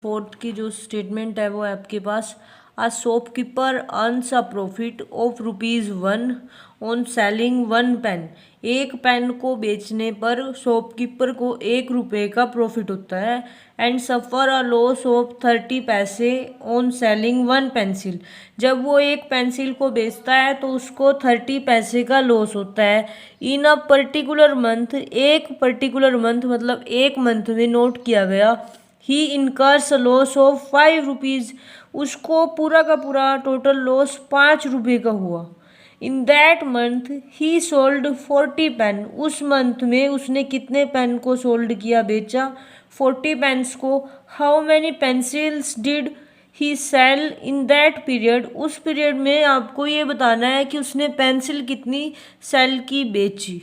Fourth की जो statement है वो है आपके पास। A shopkeeper earns a profit of ₹1 on selling 1 pen. एक पेन को बेचने पर शॉपकीपर को ₹1 का प्रॉफिट होता है। And suffer a loss of 30 पैसे ऑन सेलिंग 1 पेंसिल। जब वो एक पेंसिल को बेचता है तो उसको 30 पैसे का लॉस होता है। इन अ पर्टिकुलर मंथ, एक पर्टिकुलर मंथ मतलब एक मंथ में नोट किया गया। ही इनकर्स लॉस ऑफ ₹5। उसको पूरा का पूरा टोटल लॉस ₹5 का हुआ। In that month he sold 40 pen. उस मंथ में उसने कितने पेन को सोल्ड किया, बेचा? 40 पेन्स को। How many pencils did he sell in that period. उस पीरियड में आपको ये बताना है कि उसने पेंसिल कितनी सेल की, बेची।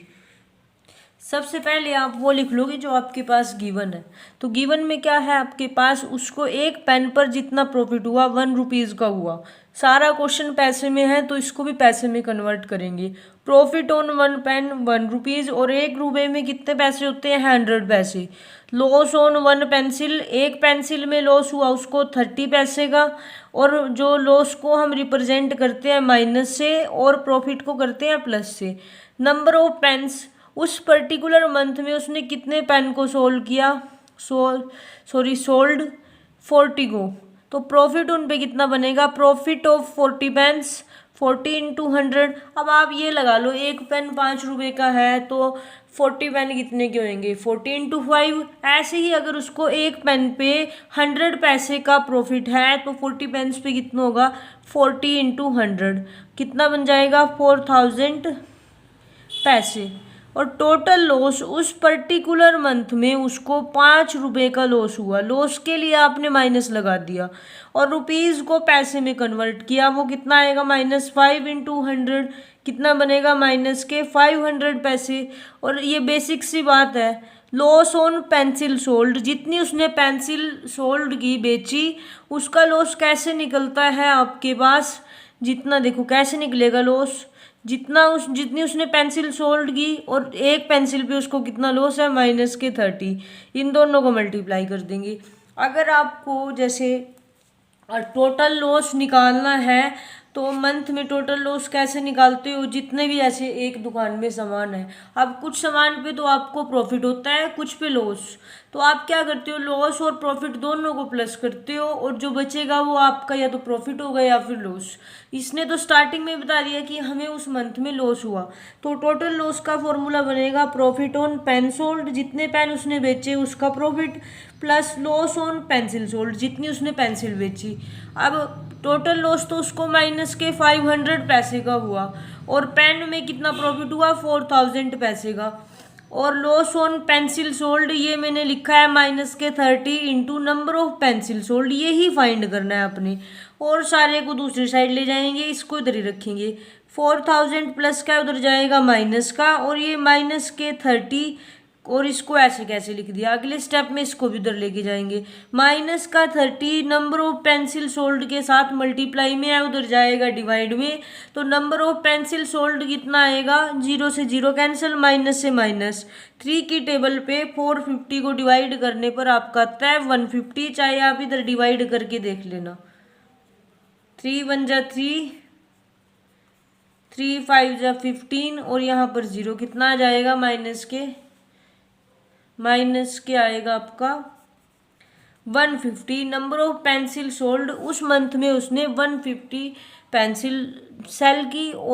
सबसे पहले आप वो लिख लोगे जो आपके पास गिवन है। तो गिवन में क्या है आपके पास, उसको एक पेन पर जितना प्रॉफिट हुआ ₹1 का हुआ। सारा क्वेश्चन पैसे में है तो इसको भी पैसे में कन्वर्ट करेंगे। प्रॉफिट ऑन 1 पेन ₹1 और ₹1 में कितने पैसे होते हैं? 100 पैसे। लॉस ऑन 1 पेंसिल, एक पेंसिल में लॉस हुआ उसको 30 पैसे का। और जो लॉस को हम रिप्रेजेंट करते हैं माइनस से और प्रॉफिट को करते हैं प्लस से। नंबर ऑफ पेन्स, उस पर्टिकुलर मंथ में उसने कितने पेन को सोल्ड किया, सोल्ड 40 को। तो प्रॉफिट उन पे कितना बनेगा? Profit of 40 pens, 40 into 100। अब आप ये लगा लो, एक पेन ₹5 का है तो 40 पेन कितने के होंगे? 40 इंटू 5। ऐसे ही अगर उसको एक पेन पे 100 पैसे का प्रॉफिट है तो 40 पेन्स पे कितना होगा? 40 इंटू 100 कितना बन जाएगा? 4000 पैसे। और टोटल लॉस उस पर्टिकुलर मंथ में उसको ₹5 का लॉस हुआ। लॉस के लिए आपने माइनस लगा दिया और रुपीज़ को पैसे में कन्वर्ट किया। वो कितना आएगा? -5 इंटू 100 कितना बनेगा? माइनस के 500 पैसे। और ये बेसिक सी बात है। लॉस ऑन पेंसिल सोल्ड, जितनी उसने पेंसिल सोल्ड की, बेची, उसका लॉस कैसे निकलता है आपके पास? जितना, देखो कैसे निकलेगा लॉस, जितनी उसने पेंसिल सोल्ड की और एक पेंसिल पे उसको कितना लॉस है? माइनस के 30। इन दोनों को मल्टीप्लाई कर देंगे। अगर आपको जैसे टोटल लॉस निकालना है तो मंथ में टोटल लॉस कैसे निकालते हो? जितने भी ऐसे एक दुकान में सामान है, अब कुछ सामान पे तो आपको प्रॉफिट होता है, कुछ पे लॉस। तो आप क्या करते हो? लॉस और प्रॉफिट दोनों को प्लस करते हो और जो बचेगा वो आपका या तो प्रॉफिट होगा या फिर लॉस। इसने तो स्टार्टिंग में बता दिया कि हमें उस मंथ में लॉस हुआ, तो टोटल लॉस का फॉर्मूला बनेगा प्रॉफिट ऑन पेन सोल्ड, जितने पेन उसने बेचे उसका profit, plus loss on pencil sold, जितनी उसने पेंसिल बेची। अब टोटल लॉस तो उसको माइनस के 500 पैसे का हुआ और पेन में कितना प्रॉफिट हुआ? 4000 पैसे का। और लॉस ऑन पेंसिल सोल्ड ये मैंने लिखा है माइनस के 30 into number of pencil sold, ये ही फाइंड करना है अपने। और सारे को दूसरी साइड ले जाएंगे, इसको इधर ही रखेंगे। 4000 प्लस का उधर जाएगा माइनस का, और ये माइनस के 30, और इसको ऐसे कैसे लिख दिया? अगले स्टेप में इसको भी उधर लेके जाएंगे। माइनस का 30 नंबर ऑफ पेंसिल सोल्ड के साथ मल्टीप्लाई में है, उधर जाएगा डिवाइड में। तो नंबर ऑफ पेंसिल सोल्ड कितना आएगा? 0 से 0 कैंसिल, माइनस से माइनस। 3 की टेबल पे 450 को डिवाइड करने पर आपका आता है 150। चाहे आप इधर डिवाइड करके देख लेना। 3 1 जा 3, 3 5 जा 15, और यहाँ पर 0 कितना आ जाएगा? माइनस के आएगा आपका 150। नंबर ऑफ पेंसिल सोल्ड, उस मंथ में उसने 150 पेंसिल सेल की।